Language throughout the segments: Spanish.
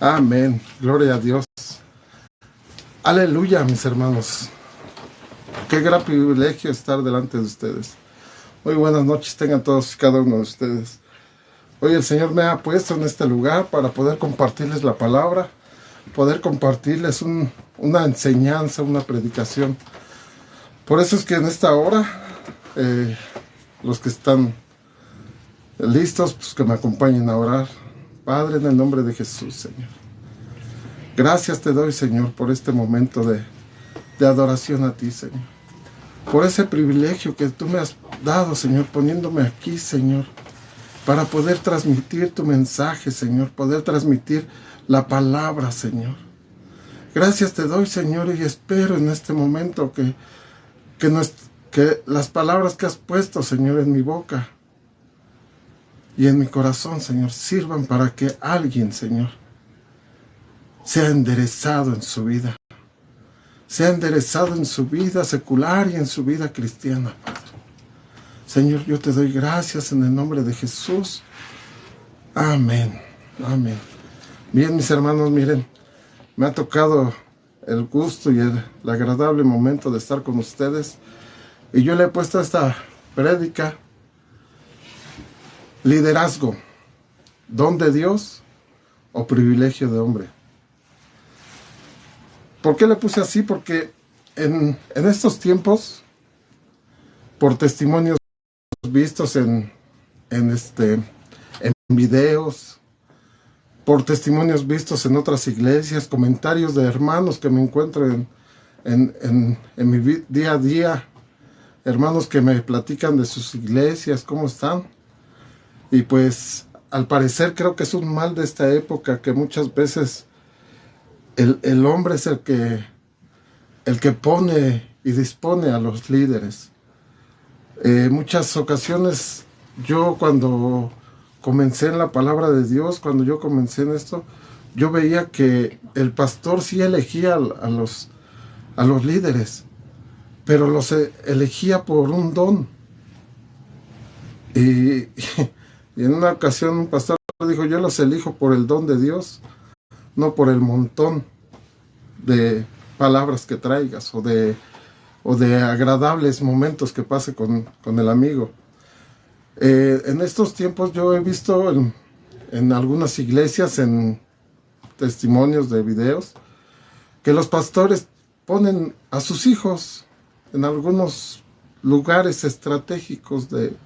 Amén. Gloria a Dios. Aleluya, mis hermanos. Qué gran privilegio estar delante de ustedes. Muy buenas noches tengan todos y cada uno de ustedes. Hoy el Señor me ha puesto en este lugar para poder compartirles la palabra, poder compartirles una enseñanza, una predicación. Por eso es que en esta hora, los que están listos, pues que me acompañen a orar. Padre, en el nombre de Jesús, Señor. Gracias te doy, Señor, por este momento de adoración a ti, Señor. Por ese privilegio que tú me has dado, Señor, poniéndome aquí, Señor, para poder transmitir tu mensaje, Señor, poder transmitir la palabra, Señor. Gracias te doy, Señor, y espero en este momento que las palabras que has puesto, Señor, en mi boca y en mi corazón, Señor, sirvan para que alguien, Señor, sea enderezado en su vida. Sea enderezado en su vida secular y en su vida cristiana, Padre. Señor, yo te doy gracias en el nombre de Jesús. Amén. Amén. Bien, mis hermanos, miren, me ha tocado el gusto y el agradable momento de estar con ustedes. Y yo le he puesto esta prédica: liderazgo, don de Dios o privilegio de hombre. ¿Por qué le puse así? Porque en estos tiempos, por testimonios vistos en videos, por testimonios vistos en otras iglesias, comentarios de hermanos que me encuentro en mi día a día, hermanos que me platican de sus iglesias, cómo están. Y pues, al parecer, creo que es un mal de esta época, que muchas veces el hombre es el que pone y dispone a los líderes. Muchas ocasiones, yo cuando comencé en la palabra de Dios, cuando yo comencé en esto, yo veía que el pastor sí elegía a los líderes, pero los elegía por un don. Y en una ocasión un pastor dijo: yo los elijo por el don de Dios, no por el montón de palabras que traigas o de agradables momentos que pase con el amigo. En estos tiempos yo he visto en algunas iglesias, en testimonios de videos, que los pastores ponen a sus hijos en algunos lugares estratégicos de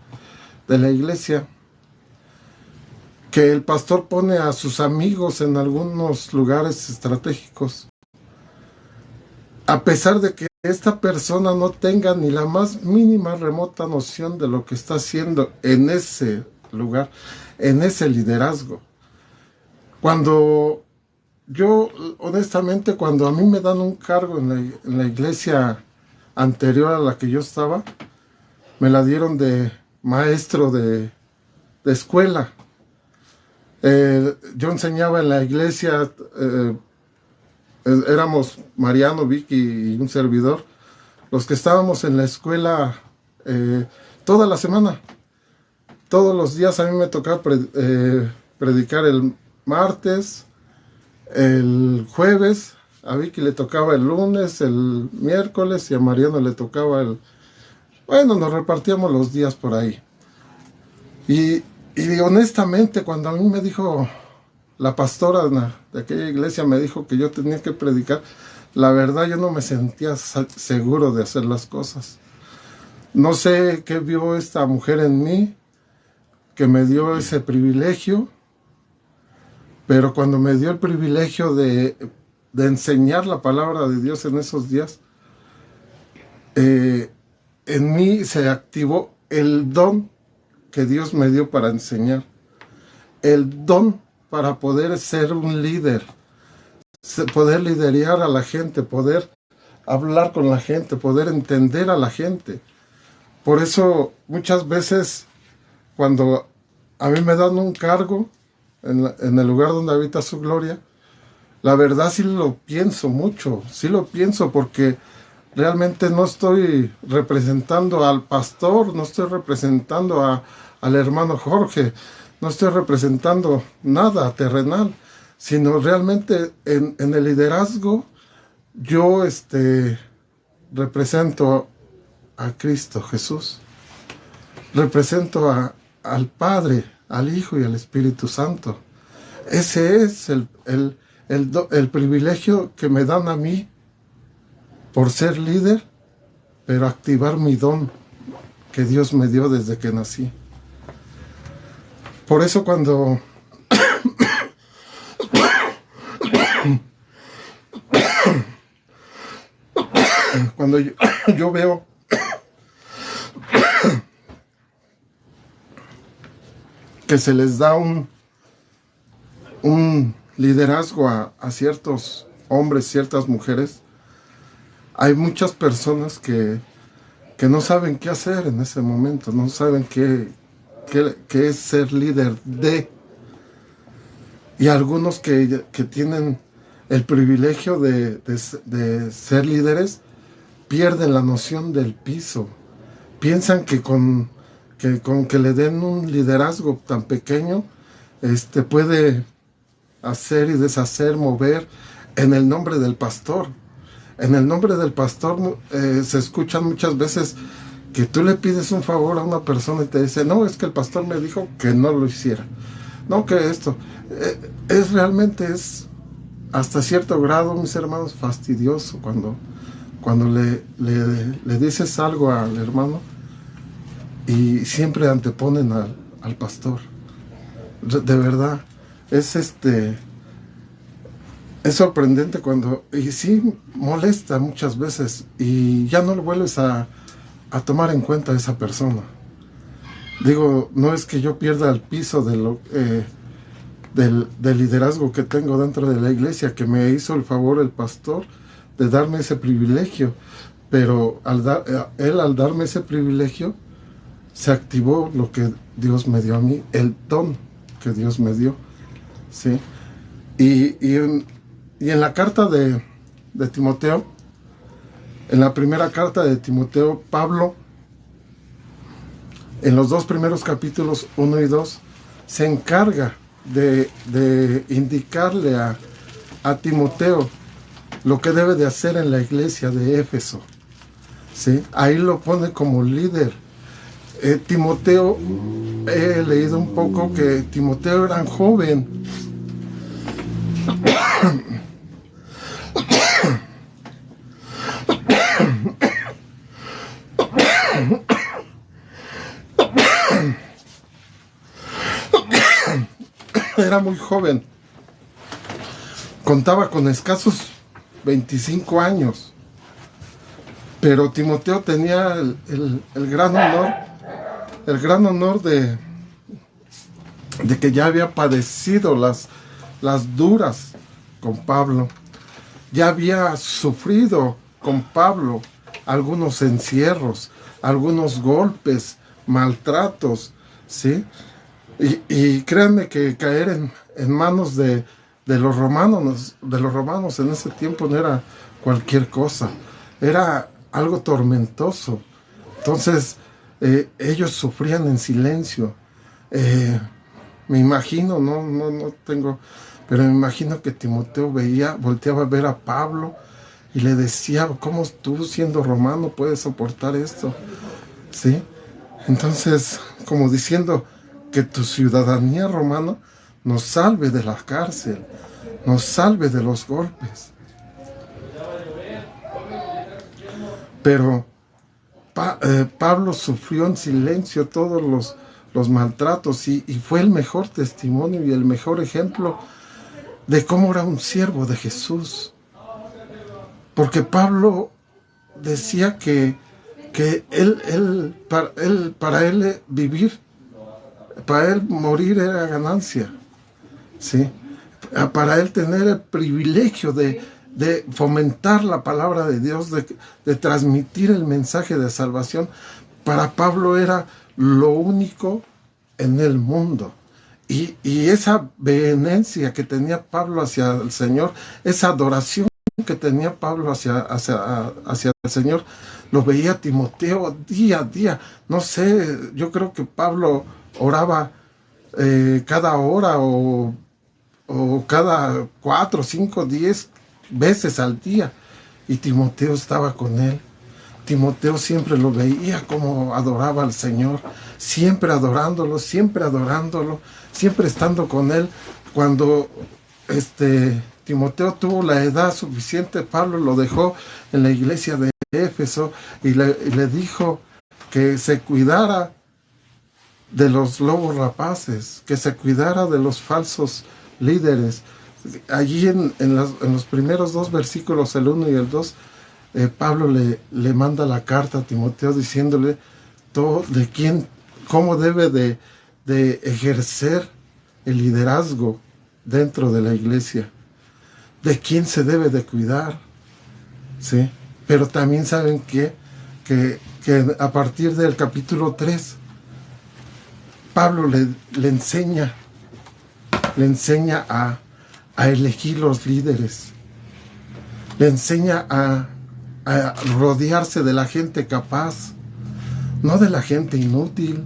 la iglesia, que el pastor pone a sus amigos en algunos lugares estratégicos, a pesar de que esta persona no tenga ni la más mínima remota noción de lo que está haciendo en ese lugar, en ese liderazgo. Cuando yo, honestamente, cuando a mí me dan un cargo en la iglesia anterior a la que yo estaba, me la dieron de maestro de escuela. Yo enseñaba en la iglesia, éramos Mariano, Vicky y un servidor, los que estábamos en la escuela toda la semana. Todos los días a mí me tocaba predicar el martes, el jueves, a Vicky le tocaba el lunes, el miércoles, y a Mariano le tocaba bueno, nos repartíamos los días por ahí. Y honestamente, cuando a mí me dijo la pastora de aquella iglesia, me dijo que yo tenía que predicar, la verdad yo no me sentía seguro de hacer las cosas. No sé qué vio esta mujer en mí, que me dio ese privilegio, pero cuando me dio el privilegio de enseñar la palabra de Dios en esos días, en mí se activó el don que Dios me dio para enseñar, el don para poder ser un líder, poder liderar a la gente, poder hablar con la gente, poder entender a la gente. Por eso muchas veces cuando a mí me dan un cargo en el lugar donde habita su gloria, la verdad sí lo pienso mucho, sí lo pienso, porque realmente no estoy representando al pastor, no estoy representando al hermano Jorge, no estoy representando nada terrenal. sino realmente en el liderazgo yo represento a Cristo Jesús, represento al Padre, al Hijo y al Espíritu Santo. Ese es el privilegio que me dan a mí por ser líder, pero activar mi don que Dios me dio desde que nací. Por eso cuando yo veo que se les da un liderazgo a ciertos hombres, ciertas mujeres, hay muchas personas que no saben qué hacer en ese momento, no saben qué es ser líder de. Y algunos que tienen el privilegio de ser líderes pierden la noción del piso. Piensan que con que le den un liderazgo tan pequeño, puede hacer y deshacer, mover en el nombre del pastor. En el nombre del pastor se escuchan muchas veces que tú le pides un favor a una persona y te dice, no, es que el pastor me dijo que no lo hiciera. No, que esto realmente es hasta cierto grado, mis hermanos, fastidioso cuando le dices algo al hermano y siempre anteponen al pastor. De verdad, es sorprendente y sí molesta muchas veces, y ya no lo vuelves a tomar en cuenta a esa persona. Digo, no es que yo pierda el piso del liderazgo que tengo dentro de la iglesia, que me hizo el favor el pastor de darme ese privilegio, pero al darme ese privilegio, se activó lo que Dios me dio a mí, el don que Dios me dio, ¿sí? Y en la carta de Timoteo, en la primera carta de Timoteo, Pablo, en los 2 primeros capítulos, 1 y 2, se encarga de indicarle a Timoteo lo que debe de hacer en la iglesia de Éfeso, ¿sí? Ahí lo pone como líder. Timoteo, he leído un poco que Timoteo era joven. Era muy joven. Contaba con escasos 25 años. Pero Timoteo tenía el gran honor de que ya había padecido las duras con Pablo. Ya había sufrido con Pablo algunos encierros, algunos golpes, maltratos, ¿sí? Y créanme que caer en manos de los romanos en ese tiempo no era cualquier cosa, era algo tormentoso. Entonces ellos sufrían en silencio. Me imagino, no tengo, pero me imagino que Timoteo volteaba a ver a Pablo y le decía, ¿cómo tú siendo romano puedes soportar esto? ¿Sí? Entonces, como diciendo que tu ciudadanía romana nos salve de la cárcel, nos salve de los golpes. Pero Pablo sufrió en silencio todos los maltratos y fue el mejor testimonio y el mejor ejemplo de cómo era un siervo de Jesús. Porque Pablo decía que para él vivir, para él morir era ganancia, ¿sí? Para él tener el privilegio de fomentar la palabra de Dios, de transmitir el mensaje de salvación, para Pablo era lo único en el mundo. Y esa vehemencia que tenía Pablo hacia el Señor, esa adoración que tenía Pablo hacia el Señor, lo veía Timoteo día a día. No sé, yo creo que Pablo oraba cada hora o o cada 4, 5, 10 veces al día. Y Timoteo estaba con él. Timoteo siempre lo veía como adoraba al Señor, siempre adorándolo, siempre estando con él. Cuando Timoteo tuvo la edad suficiente, Pablo lo dejó en la iglesia de Éfeso y le dijo que se cuidara de los lobos rapaces, que se cuidara de los falsos líderes. Allí en los primeros 2 versículos, el 1 y el 2, Pablo le manda la carta a Timoteo diciéndole todo cómo debe de ejercer el liderazgo dentro de la iglesia, de quién se debe de cuidar, ¿sí? Pero también saben que a partir del capítulo 3, Pablo le enseña a elegir los líderes, le enseña a rodearse de la gente capaz, no de la gente inútil,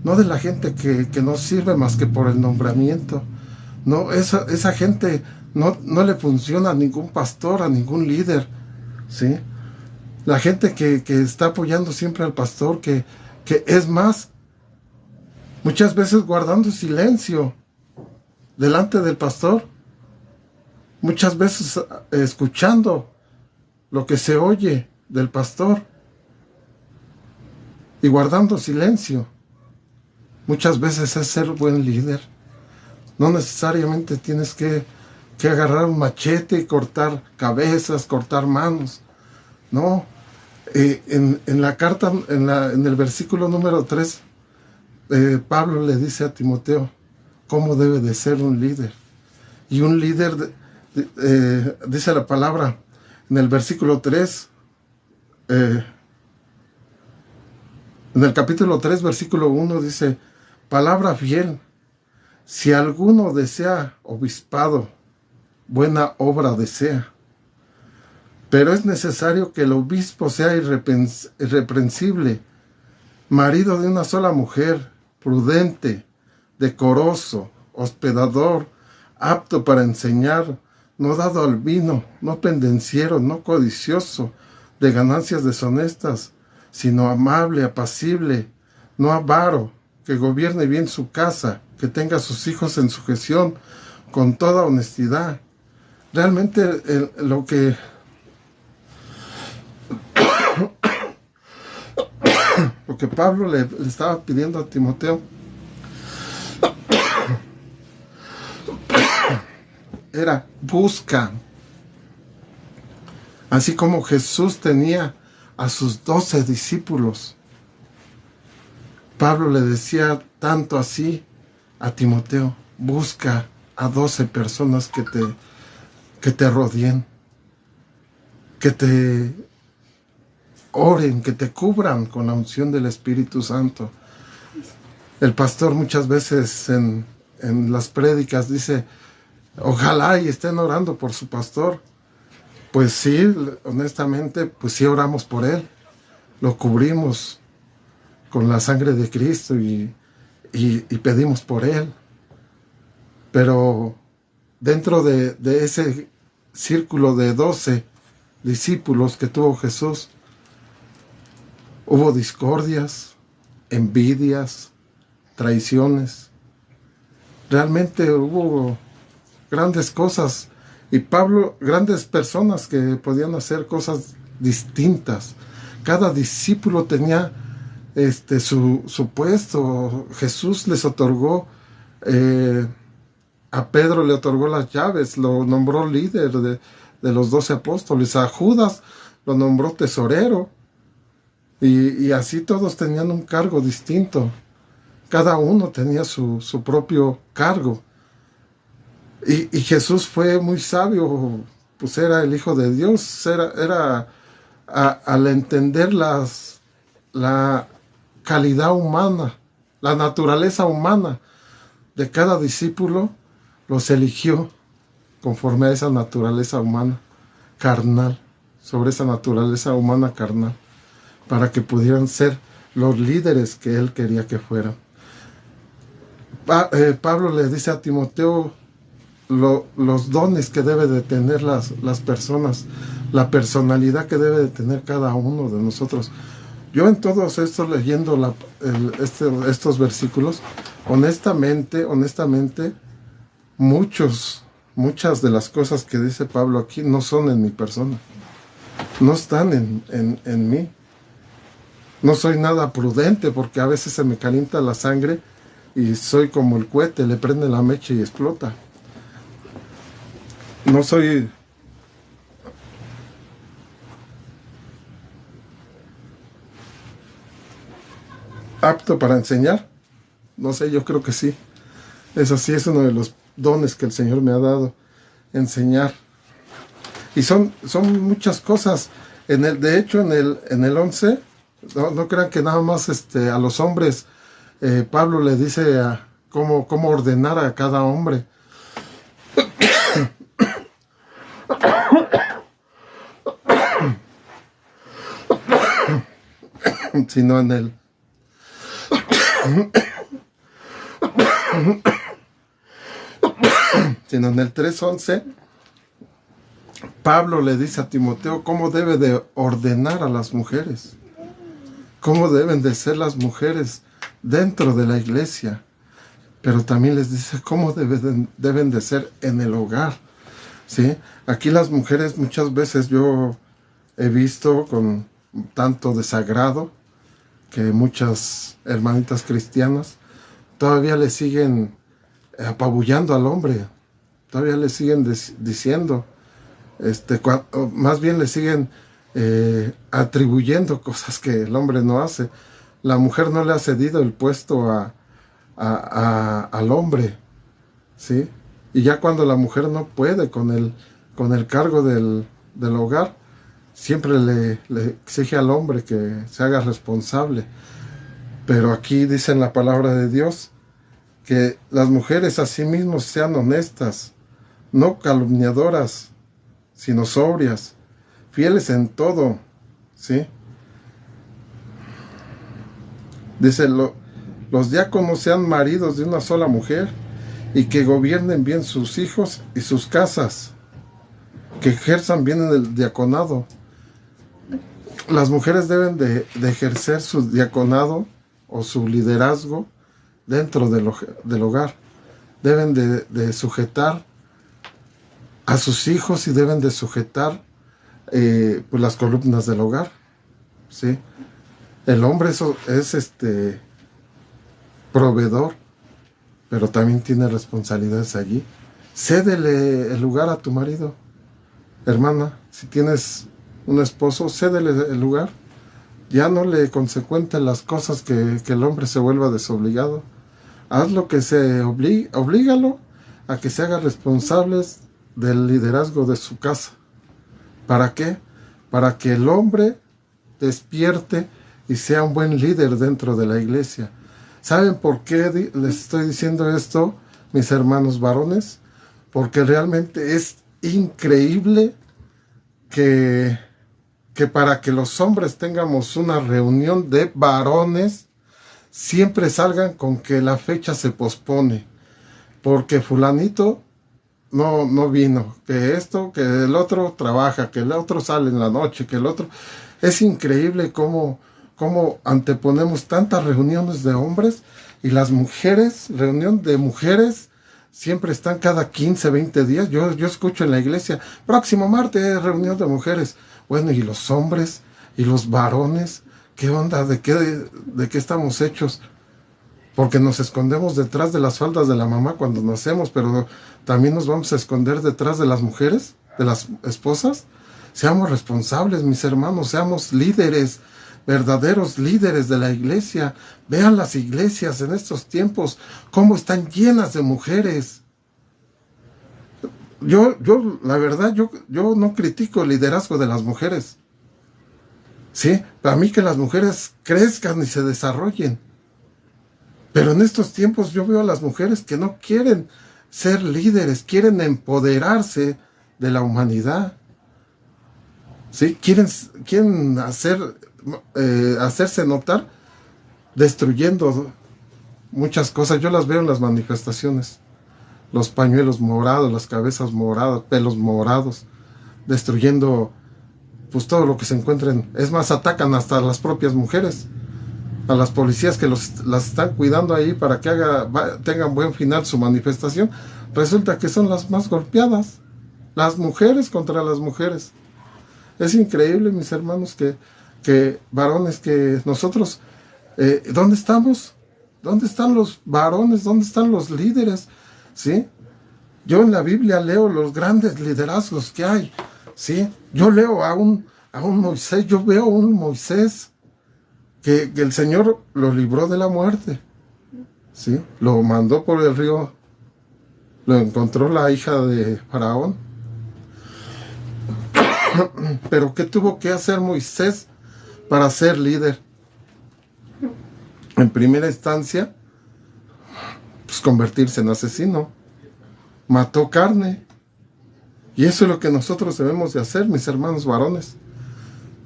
no de la gente que no sirve más que por el nombramiento. No, esa gente no le funciona a ningún pastor, a ningún líder, ¿sí? La gente que está apoyando siempre al pastor, que es más, muchas veces guardando silencio delante del pastor, muchas veces escuchando lo que se oye del pastor y guardando silencio. Muchas veces es ser buen líder. No necesariamente tienes que agarrar un machete y cortar cabezas, cortar manos. No. En la carta, en el versículo número 3, Pablo le dice a Timoteo cómo debe de ser un líder. Y un líder, dice la palabra en el versículo 3, en el capítulo 3, versículo 1, dice: palabra fiel, si alguno desea obispado, buena obra desea. Pero es necesario que el obispo sea irreprensible, marido de una sola mujer, prudente, decoroso, hospedador, apto para enseñar, no dado al vino, no pendenciero, no codicioso de ganancias deshonestas, sino amable, apacible, no avaro, que gobierne bien su casa, que tenga a sus hijos en sujeción, con toda honestidad. Realmente lo que Pablo le estaba pidiendo a Timoteo era: busca. Así como Jesús tenía a sus 12 discípulos, Pablo le decía tanto así a Timoteo: busca a 12 personas que te rodeen, que te oren, que te cubran con la unción del Espíritu Santo. El pastor muchas veces en las prédicas dice: ojalá y estén orando por su pastor. Pues sí, honestamente, pues sí oramos por él. Lo cubrimos con la sangre de Cristo y pedimos por él. Pero dentro de ese círculo de 12 discípulos que tuvo Jesús, hubo discordias, envidias, traiciones. Realmente hubo grandes cosas, y Pablo, grandes personas que podían hacer cosas distintas. Cada discípulo tenía su puesto. Jesús les otorgó, a Pedro le otorgó las llaves, lo nombró líder de los 12 apóstoles. A Judas lo nombró tesorero, y así todos tenían un cargo distinto. Cada uno tenía su propio cargo. Y Jesús fue muy sabio, pues era el Hijo de Dios. Al entender la calidad humana, la naturaleza humana de cada discípulo, los eligió conforme a esa naturaleza humana carnal, sobre esa naturaleza humana carnal, para que pudieran ser los líderes que él quería que fueran. Pablo le dice a Timoteo los dones que debe de tener las personas, la personalidad que debe de tener cada uno de nosotros. Yo en todos estos, leyendo estos versículos, honestamente, muchas de las cosas que dice Pablo aquí no son en mi persona, no están en mí. No soy nada prudente porque a veces se me calienta la sangre y soy como el cohete, le prende la mecha y explota. No soy apto para enseñar. No sé, yo creo que sí. Eso sí es uno de los dones que el Señor me ha dado, enseñar. Y son muchas cosas. De hecho, en el 11, no crean que nada más a los hombres, Pablo le dice cómo ordenar a cada hombre. Sino en el sino en el 3:11, Pablo le dice a Timoteo cómo debe de ordenar a las mujeres, cómo deben de ser las mujeres dentro de la iglesia, pero también les dice cómo deben de ser en el hogar, ¿sí? Aquí las mujeres muchas veces yo he visto con tanto desagrado que muchas hermanitas cristianas todavía le siguen apabullando al hombre, todavía le siguen diciendo, más bien le siguen atribuyendo cosas que el hombre no hace. La mujer no le ha cedido el puesto al hombre, ¿sí? Y ya cuando la mujer no puede con el cargo del hogar, siempre le exige al hombre que se haga responsable. Pero aquí dice en la palabra de Dios que las mujeres asimismo sean honestas, no calumniadoras, sino sobrias, fieles en todo, ¿sí? Dice, los diáconos sean maridos de una sola mujer y que gobiernen bien sus hijos y sus casas, que ejerzan bien en el diaconado. Las mujeres deben de ejercer su diaconado o su liderazgo dentro del hogar. Deben de sujetar a sus hijos y deben de sujetar pues las columnas del hogar, ¿sí? El hombre es proveedor, pero también tiene responsabilidades allí. Cédele el lugar a tu marido, hermana. Si tienes un esposo, cédele el lugar. Ya no le consecuenten las cosas que el hombre se vuelva desobligado. Haz lo que se oblígalo a que se haga responsables del liderazgo de su casa. ¿Para qué? Para que el hombre despierte y sea un buen líder dentro de la iglesia. ¿Saben por qué les estoy diciendo esto, mis hermanos varones? Porque realmente es increíble que para que los hombres tengamos una reunión de varones, siempre salgan con que la fecha se pospone, porque fulanito no vino, que que el otro trabaja, que el otro sale en la noche, que el otro... Es increíble cómo anteponemos tantas reuniones de hombres y las mujeres, reunión de mujeres, siempre están cada 15, 20 días. Yo escucho en la iglesia, próximo martes, reunión de mujeres. Bueno, ¿y los hombres? ¿Y los varones? ¿Qué onda? ¿De qué estamos hechos? Porque nos escondemos detrás de las faldas de la mamá cuando nacemos, pero también nos vamos a esconder detrás de las mujeres, de las esposas. Seamos responsables, mis hermanos, seamos líderes, verdaderos líderes de la iglesia. Vean las iglesias en estos tiempos, cómo están llenas de mujeres. La verdad, yo no critico el liderazgo de las mujeres. Sí, para mí que las mujeres crezcan y se desarrollen. Pero en estos tiempos yo veo a las mujeres que no quieren ser líderes, quieren empoderarse de la humanidad. ¿Sí? Quieren hacerse notar destruyendo muchas cosas. Yo las veo en las manifestaciones. los pañuelos morados, las cabezas moradas, pelos morados, destruyendo pues todo lo que se encuentren. Es más, atacan hasta a las propias mujeres, a las policías que las están cuidando ahí para que tengan buen final su manifestación. Resulta que son las más golpeadas, las mujeres contra las mujeres. Es increíble, mis hermanos, que varones, que nosotros, ¿dónde estamos? ¿Dónde están los varones? ¿Dónde están los líderes? ¿Sí? Yo en la Biblia leo los grandes liderazgos que hay, ¿sí? Yo leo a un Moisés, yo veo a un Moisés que el Señor lo libró de la muerte, ¿sí? Lo mandó por el río, lo encontró la hija de Faraón. Pero ¿qué tuvo que hacer Moisés para ser líder? En primera instancia, pues convertirse en asesino. Mató carne. Y eso es lo que nosotros debemos de hacer, mis hermanos varones.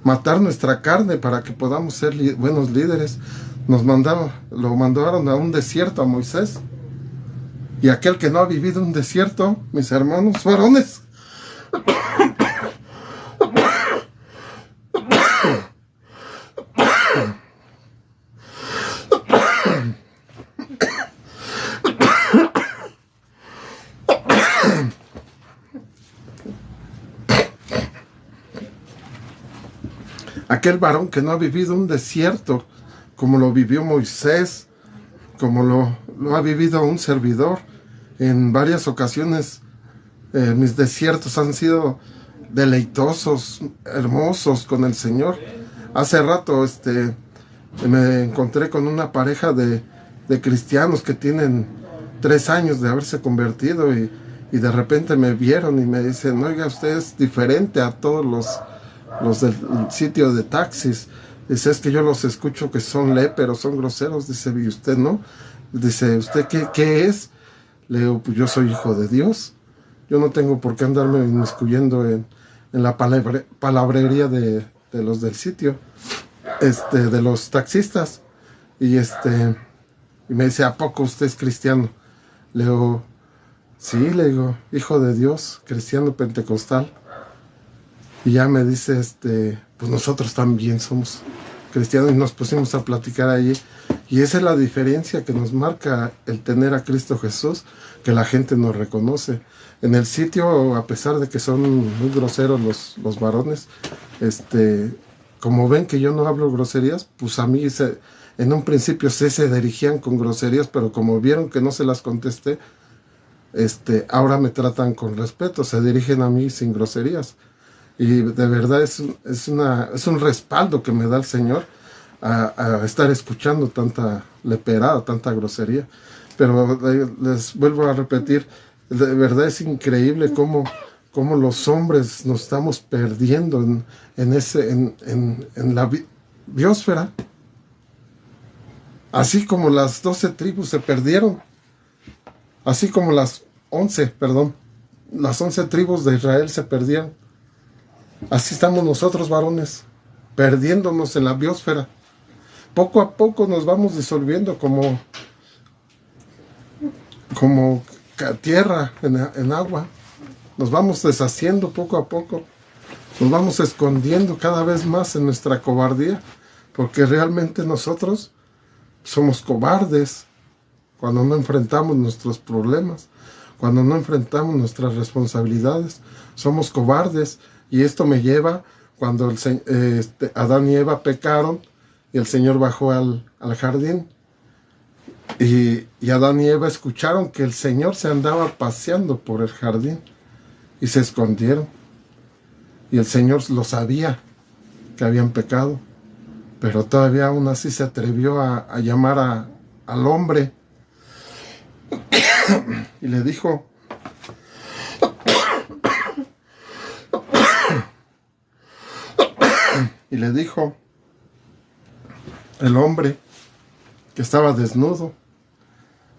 Matar nuestra carne para que podamos ser buenos líderes. Lo mandaron a un desierto a Moisés. Y aquel que no ha vivido un desierto, mis hermanos varones, aquel varón que no ha vivido un desierto como lo vivió Moisés, como lo ha vivido un servidor en varias ocasiones. Mis desiertos han sido deleitosos, hermosos con el Señor. Hace rato me encontré con una pareja de cristianos que tienen 3 años de haberse convertido y de repente me vieron y me dicen: oiga, usted es diferente a todos los del sitio de taxis. Dice: es que yo los escucho que son léperos, son groseros. Dice: ¿y usted no? Dice: ¿usted qué es? Le digo: pues yo soy hijo de Dios. Yo no tengo por qué andarme inmiscuyendo en la palabrería de los del sitio, de los taxistas. Y me dice: ¿a poco usted es cristiano? Le digo: sí, le digo, hijo de Dios, cristiano pentecostal. Y ya me dice, pues nosotros también somos cristianos, y nos pusimos a platicar allí. Y esa es la diferencia que nos marca el tener a Cristo Jesús, que la gente nos reconoce. En el sitio, a pesar de que son muy groseros los varones, como ven que yo no hablo groserías, pues a mí en un principio se dirigían con groserías, pero como vieron que no se las contesté, ahora me tratan con respeto, se dirigen a mí sin groserías. Y de verdad es un respaldo que me da el Señor a estar escuchando tanta leperada, tanta grosería. Pero les vuelvo a repetir, de verdad es increíble cómo los hombres nos estamos perdiendo en la biosfera. Así como las 12 tribus se perdieron, así como las 11 tribus de Israel se perdieron. Así estamos nosotros, varones, perdiéndonos en la biosfera. Poco a poco nos vamos disolviendo como tierra en agua. Nos vamos deshaciendo poco a poco. Nos vamos escondiendo cada vez más en nuestra cobardía, porque realmente nosotros somos cobardes cuando no enfrentamos nuestros problemas, cuando no enfrentamos nuestras responsabilidades. Somos cobardes. Y esto me lleva cuando Adán y Eva pecaron y el Señor bajó al jardín. Y Adán y Eva escucharon que el Señor se andaba paseando por el jardín y se escondieron. Y el Señor lo sabía que habían pecado, pero todavía aún así se atrevió a llamar al hombre y le dijo: el hombre que estaba desnudo.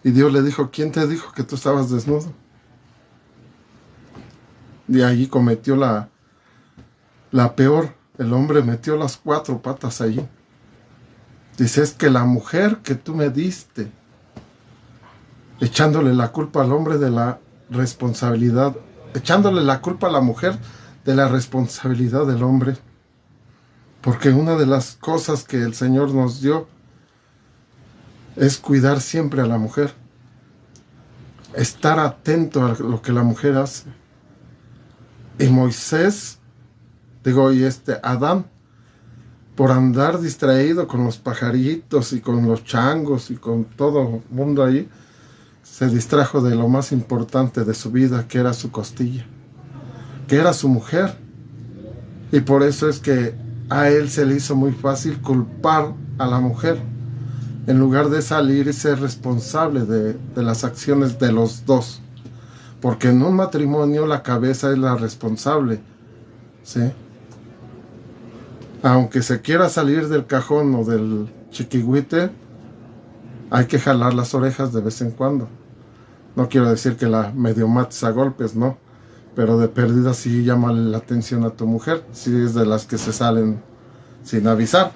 Y Dios le dijo: ¿quién te dijo que tú estabas desnudo? De allí cometió la peor. El hombre metió las 4 patas allí. Dice: es que la mujer que tú me diste, echándole la culpa al hombre de la responsabilidad, echándole la culpa a la mujer de la responsabilidad del hombre. Porque una de las cosas que el Señor nos dio es cuidar siempre a la mujer, estar atento a lo que la mujer hace. Y Moisés, Adán, por andar distraído con los pajaritos y con los changos y con todo el mundo ahí, se distrajo de lo más importante de su vida, que era su costilla, que era su mujer. Y por eso es que a él se le hizo muy fácil culpar a la mujer, en lugar de salir y ser responsable de las acciones de los dos. Porque en un matrimonio la cabeza es la responsable, ¿sí? Aunque se quiera salir del cajón o del chiquihuite, hay que jalar las orejas de vez en cuando. No quiero decir que la medio mates a golpes, no. Pero de pérdida sí llama la atención a tu mujer, si es de las que se salen sin avisar.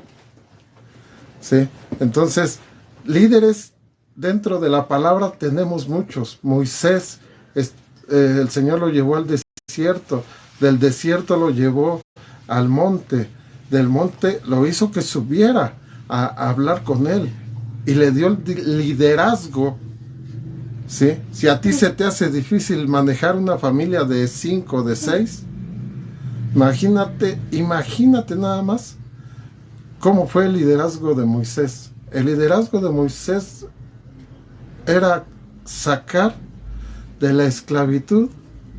¿Sí? Entonces, líderes dentro de la palabra tenemos muchos. Moisés, el Señor lo llevó al desierto, del desierto lo llevó al monte, del monte lo hizo que subiera a hablar con él y le dio el liderazgo. ¿Sí? Si a ti se te hace difícil manejar una familia de 5, de 6, imagínate nada más cómo fue el liderazgo de Moisés. El liderazgo de Moisés era sacar de la esclavitud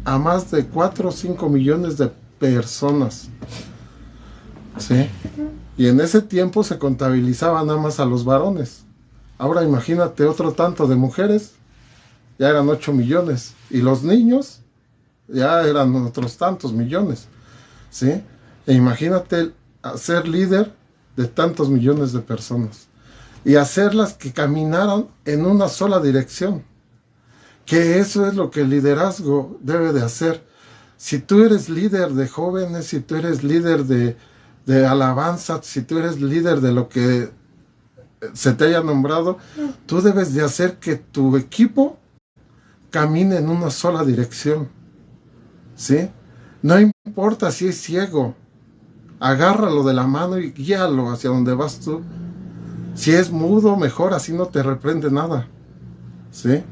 a más de 4 o 5 millones de personas. ¿Sí? Y en ese tiempo se contabilizaba nada más a los varones. Ahora imagínate otro tanto de mujeres, ya eran 8 millones. Y los niños ya eran otros tantos millones. ¿Sí? E imagínate ser líder de tantos millones de personas y hacerlas que caminaran en una sola dirección. Que eso es lo que el liderazgo debe de hacer. Si tú eres líder de jóvenes, si tú eres líder de alabanza, si tú eres líder de lo que se te haya nombrado, tú debes de hacer que tu equipo camine en una sola dirección. ¿Sí? No importa si es ciego, agárralo de la mano y guíalo hacia donde vas tú. Si es mudo, mejor, así no te reprende nada. ¿Sí?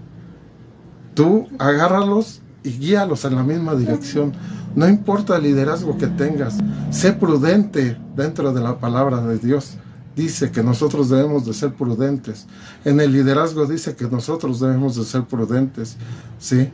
Tú agárralos y guíalos en la misma dirección. No importa el liderazgo que tengas, sé prudente dentro de la palabra de Dios. Dice que nosotros debemos de ser prudentes. En el liderazgo dice que nosotros debemos de ser prudentes. ¿Sí?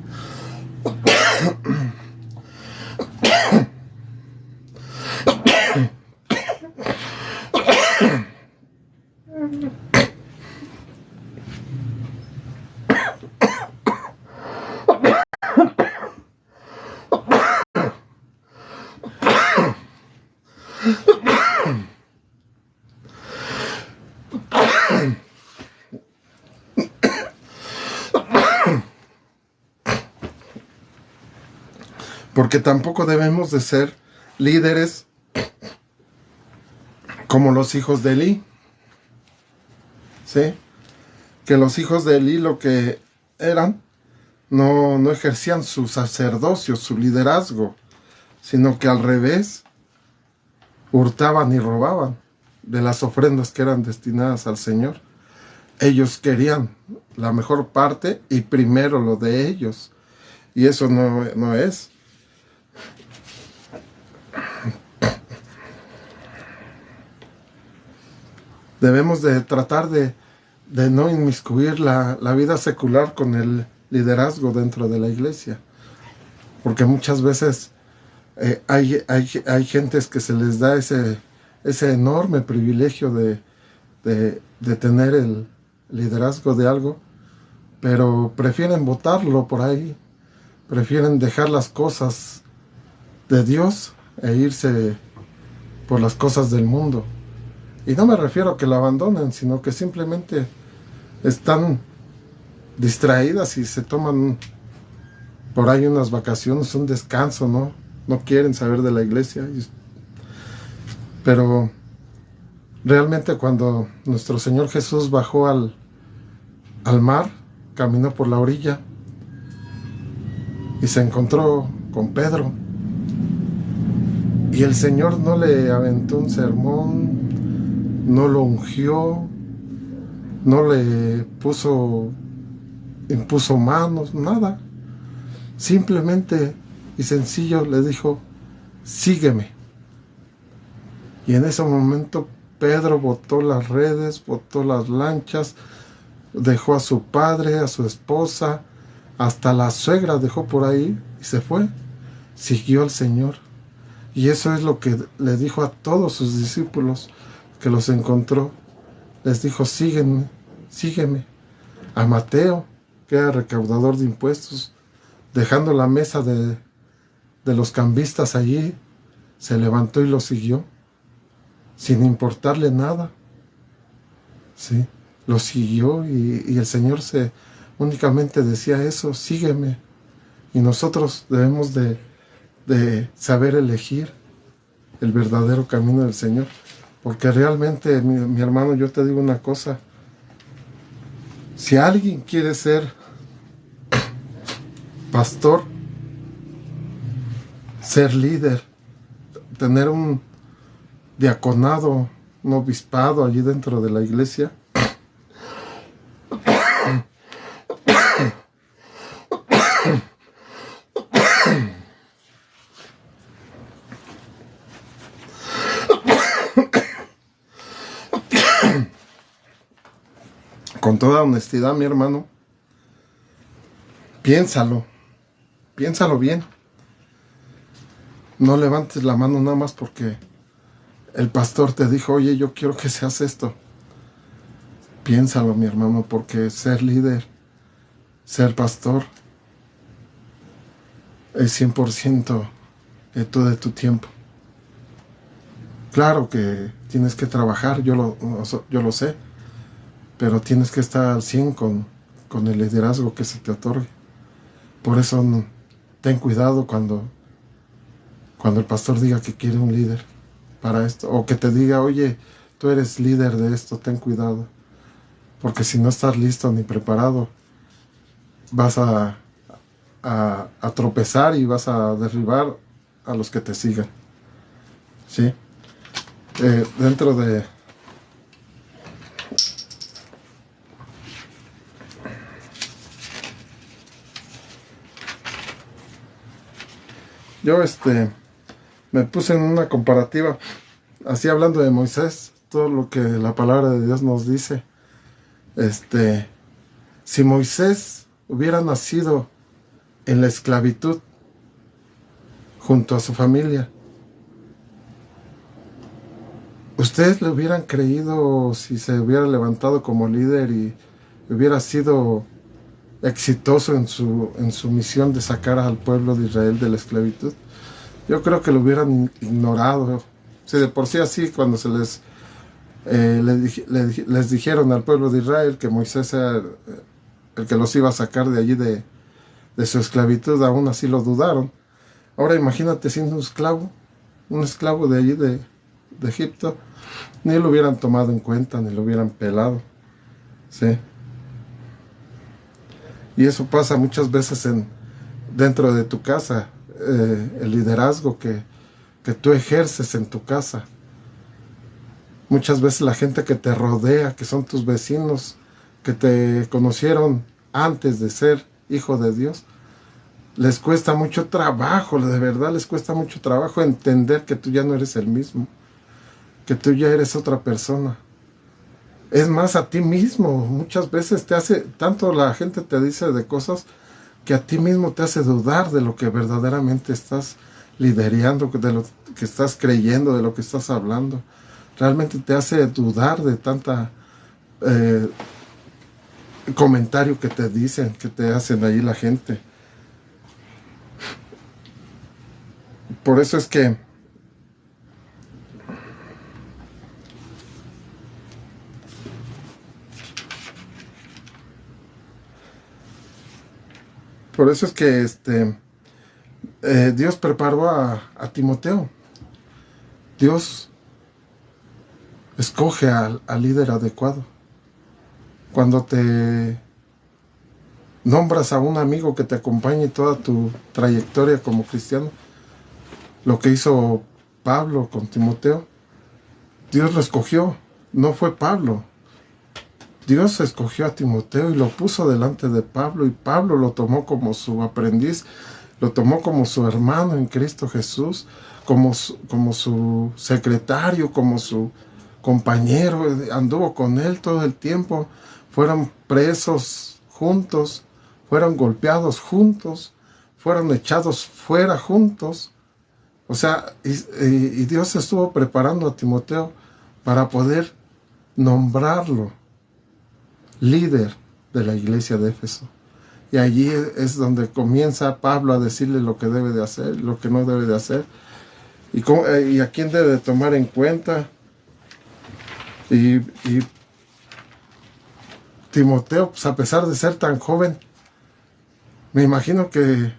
Porque tampoco debemos de ser líderes como los hijos de Elí. ¿Sí? Que los hijos de Elí lo que eran, no ejercían su sacerdocio, su liderazgo, sino que al revés, hurtaban y robaban de las ofrendas que eran destinadas al Señor. Ellos querían la mejor parte y primero lo de ellos. Y eso no es. Debemos de tratar de no inmiscuir la vida secular con el liderazgo dentro de la iglesia. Porque muchas veces hay gentes que se les da ese enorme privilegio de tener el liderazgo de algo, pero prefieren botarlo por ahí, prefieren dejar las cosas de Dios e irse por las cosas del mundo. Y no me refiero a que la abandonen, sino que simplemente están distraídas y se toman por ahí unas vacaciones, un descanso, ¿no? No quieren saber de la iglesia. Pero realmente cuando nuestro Señor Jesús bajó al mar, caminó por la orilla y se encontró con Pedro. Y el Señor no le aventó un sermón, no lo ungió, no le impuso manos, nada. Simplemente y sencillo le dijo, sígueme. Y en ese momento Pedro botó las redes, botó las lanchas, dejó a su padre, a su esposa, hasta la suegra dejó por ahí y se fue. Siguió al Señor. Y eso es lo que le dijo a todos sus discípulos que los encontró. Les dijo, sígueme, sígueme. A Mateo, que era recaudador de impuestos, dejando la mesa de los cambistas allí, se levantó y lo siguió, sin importarle nada. ¿Sí? Lo siguió y el Señor únicamente decía eso, sígueme. Y nosotros debemos de saber elegir el verdadero camino del Señor. Porque realmente, mi hermano, yo te digo una cosa. Si alguien quiere ser pastor, ser líder, tener un diaconado, un obispado allí dentro de la iglesia, con toda honestidad, mi hermano, piénsalo bien. No levantes la mano nada más porque el pastor te dijo, oye, yo quiero que seas esto. Piénsalo, mi hermano, porque ser líder, ser pastor, es 100% de tu tiempo. Claro que tienes que trabajar, yo lo sé, pero tienes que estar al 100 con el liderazgo que se te otorgue. Por eso ten cuidado cuando el pastor diga que quiere un líder para esto, o que te diga, oye, tú eres líder de esto, ten cuidado, porque si no estás listo ni preparado, vas a tropezar y vas a derribar a los que te sigan. ¿Sí? Dentro de yo me puse en una comparativa, así hablando de Moisés, todo lo que la palabra de Dios nos dice. Si Moisés hubiera nacido en la esclavitud junto a su familia, ¿ustedes le hubieran creído si se hubiera levantado como líder y hubiera sido exitoso en su misión de sacar al pueblo de Israel de la esclavitud? Yo creo que lo hubieran ignorado. Si de por sí así, cuando se les dijeron al pueblo de Israel que Moisés era el que los iba a sacar de allí de su esclavitud, aún así lo dudaron. Ahora imagínate siendo un esclavo de allí de Egipto, ni lo hubieran tomado en cuenta, ni lo hubieran pelado. ¿Sí? Y eso pasa muchas veces dentro de tu casa, el liderazgo que tú ejerces en tu casa. Muchas veces la gente que te rodea, que son tus vecinos, que te conocieron antes de ser hijo de Dios, les cuesta mucho trabajo, de verdad les cuesta mucho trabajo entender que tú ya no eres el mismo, que tú ya eres otra persona. Es más, a ti mismo, muchas veces tanto la gente te dice de cosas que a ti mismo te hace dudar de lo que verdaderamente estás liderando, de lo que estás creyendo, de lo que estás hablando. Realmente te hace dudar de tanta comentario que te dicen, que te hacen ahí la gente. Por eso es que Dios preparó a Timoteo. Dios escoge al líder adecuado. Cuando te nombras a un amigo que te acompañe toda tu trayectoria como cristiano. Lo que hizo Pablo con Timoteo, Dios lo escogió, no fue Pablo. Dios escogió a Timoteo y lo puso delante de Pablo, y Pablo lo tomó como su aprendiz, lo tomó como su hermano en Cristo Jesús, como su secretario, como su compañero, anduvo con él todo el tiempo, fueron presos juntos, fueron golpeados juntos, fueron echados fuera juntos. O sea, y Dios estuvo preparando a Timoteo para poder nombrarlo líder de la iglesia de Éfeso. Y allí es donde comienza Pablo a decirle lo que debe de hacer, lo que no debe de hacer, y a quién debe de tomar en cuenta. Y Timoteo, pues a pesar de ser tan joven, me imagino que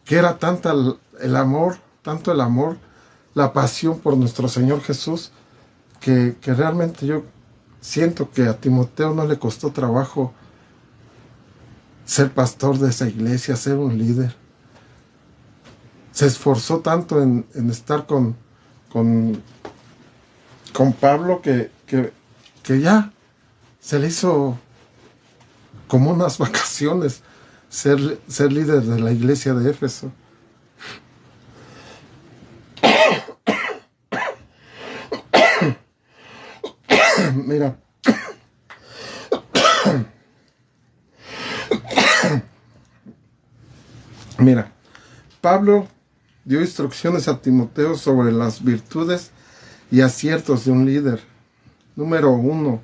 era tanto el amor, la pasión por nuestro Señor Jesús, que realmente yo siento que a Timoteo no le costó trabajo ser pastor de esa iglesia, ser un líder. Se esforzó tanto en estar con Pablo que ya se le hizo como unas vacaciones ser líder de la iglesia de Éfeso. Mira, Pablo dio instrucciones a Timoteo sobre las virtudes y aciertos de un líder. Número 1,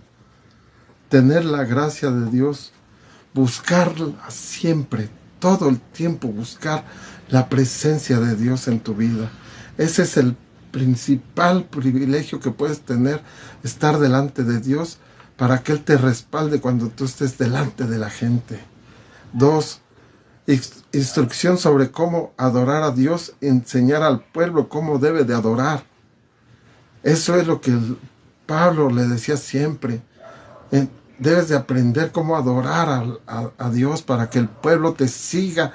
tener la gracia de Dios, buscarla siempre, todo el tiempo, buscar la presencia de Dios en tu vida. Ese es el principal privilegio que puedes tener, estar delante de Dios para que Él te respalde cuando tú estés delante de la gente. 2, instrucción sobre cómo adorar a Dios, enseñar al pueblo cómo debe de adorar. Eso es lo que Pablo le decía siempre. Debes de aprender cómo adorar a Dios para que el pueblo te siga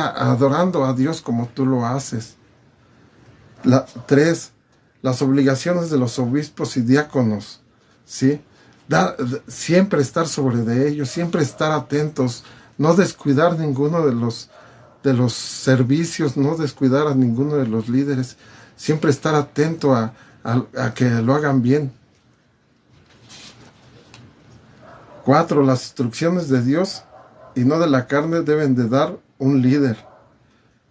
adorando a Dios como tú lo haces. 3, las obligaciones de los obispos y diáconos, ¿sí? Siempre estar sobre de ellos, siempre estar atentos, no descuidar ninguno de los servicios, no descuidar a ninguno de los líderes, siempre estar atento a que lo hagan bien. 4, las instrucciones de Dios y no de la carne deben de dar un líder,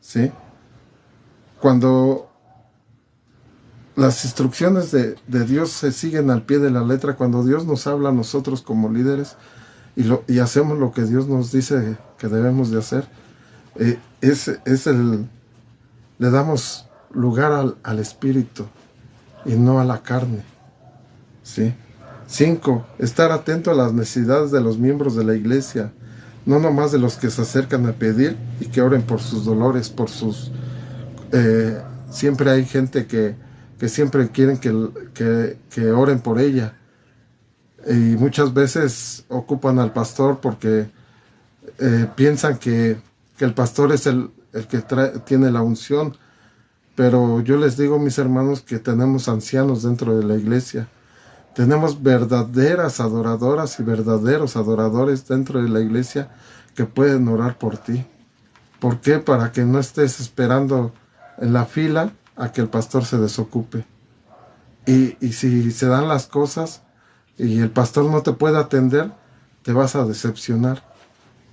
¿sí? Cuando las instrucciones de Dios se siguen al pie de la letra, cuando Dios nos habla a nosotros como líderes y hacemos lo que Dios nos dice que debemos de hacer, le damos lugar al Espíritu y no a la carne, ¿sí? 5, estar atento a las necesidades de los miembros de la iglesia, no nomás de los que se acercan a pedir y que oren por sus dolores, por sus... siempre hay gente que siempre quieren que oren por ella, y muchas veces ocupan al pastor porque piensan que el pastor es el que tiene la unción, pero yo les digo, mis hermanos, que tenemos ancianos dentro de la iglesia, tenemos verdaderas adoradoras y verdaderos adoradores dentro de la iglesia que pueden orar por ti. ¿Por qué? Para que no estés esperando en la fila a que el pastor se desocupe. Y si se dan las cosas y el pastor no te puede atender, te vas a decepcionar,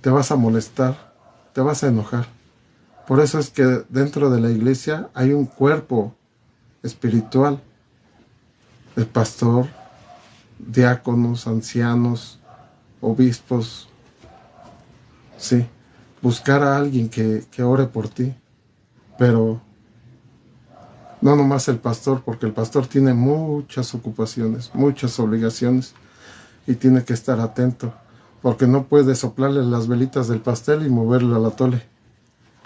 te vas a molestar, te vas a enojar. Por eso es que dentro de la iglesia hay un cuerpo espiritual, el pastor, diáconos, ancianos, obispos, sí, buscar a alguien que ore por ti, pero no nomás el pastor, porque el pastor tiene muchas ocupaciones, muchas obligaciones, y tiene que estar atento, porque no puede soplarle las velitas del pastel y moverle al atole,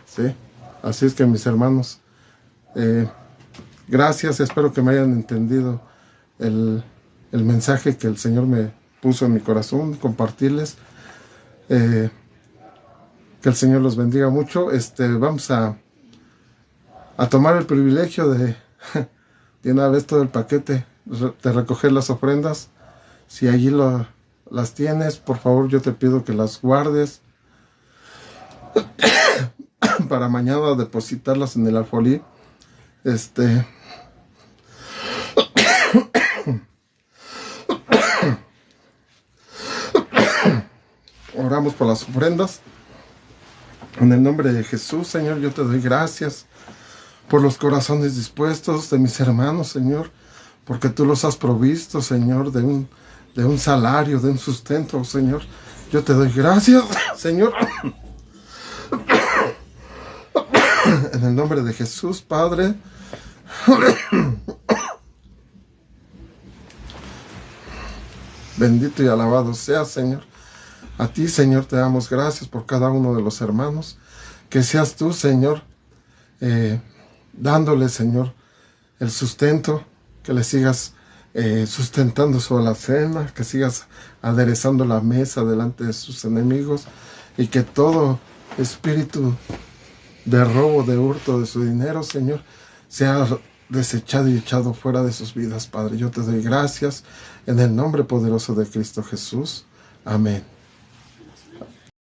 ¿sí? Así es que, mis hermanos, gracias, espero que me hayan entendido el mensaje que el Señor me puso en mi corazón, compartirles. Que el Señor los bendiga mucho. Vamos a tomar el privilegio de una vez todo el paquete, de recoger las ofrendas. Si allí las tienes, por favor, yo te pido que las guardes para mañana depositarlas en el alfolí. Oramos por las ofrendas. En el nombre de Jesús, Señor, yo te doy gracias por los corazones dispuestos de mis hermanos, Señor, porque tú los has provisto, Señor, de un salario, de un sustento, Señor. Yo te doy gracias, Señor. En el nombre de Jesús, Padre. Bendito y alabado seas, Señor. A ti, Señor, te damos gracias por cada uno de los hermanos. Que seas tú, Señor, dándole, Señor, el sustento, que le sigas sustentando su alacena, que sigas aderezando la mesa delante de sus enemigos, y que todo espíritu de robo, de hurto de su dinero, Señor, sea desechado y echado fuera de sus vidas, Padre. Yo te doy gracias en el nombre poderoso de Cristo Jesús. Amén.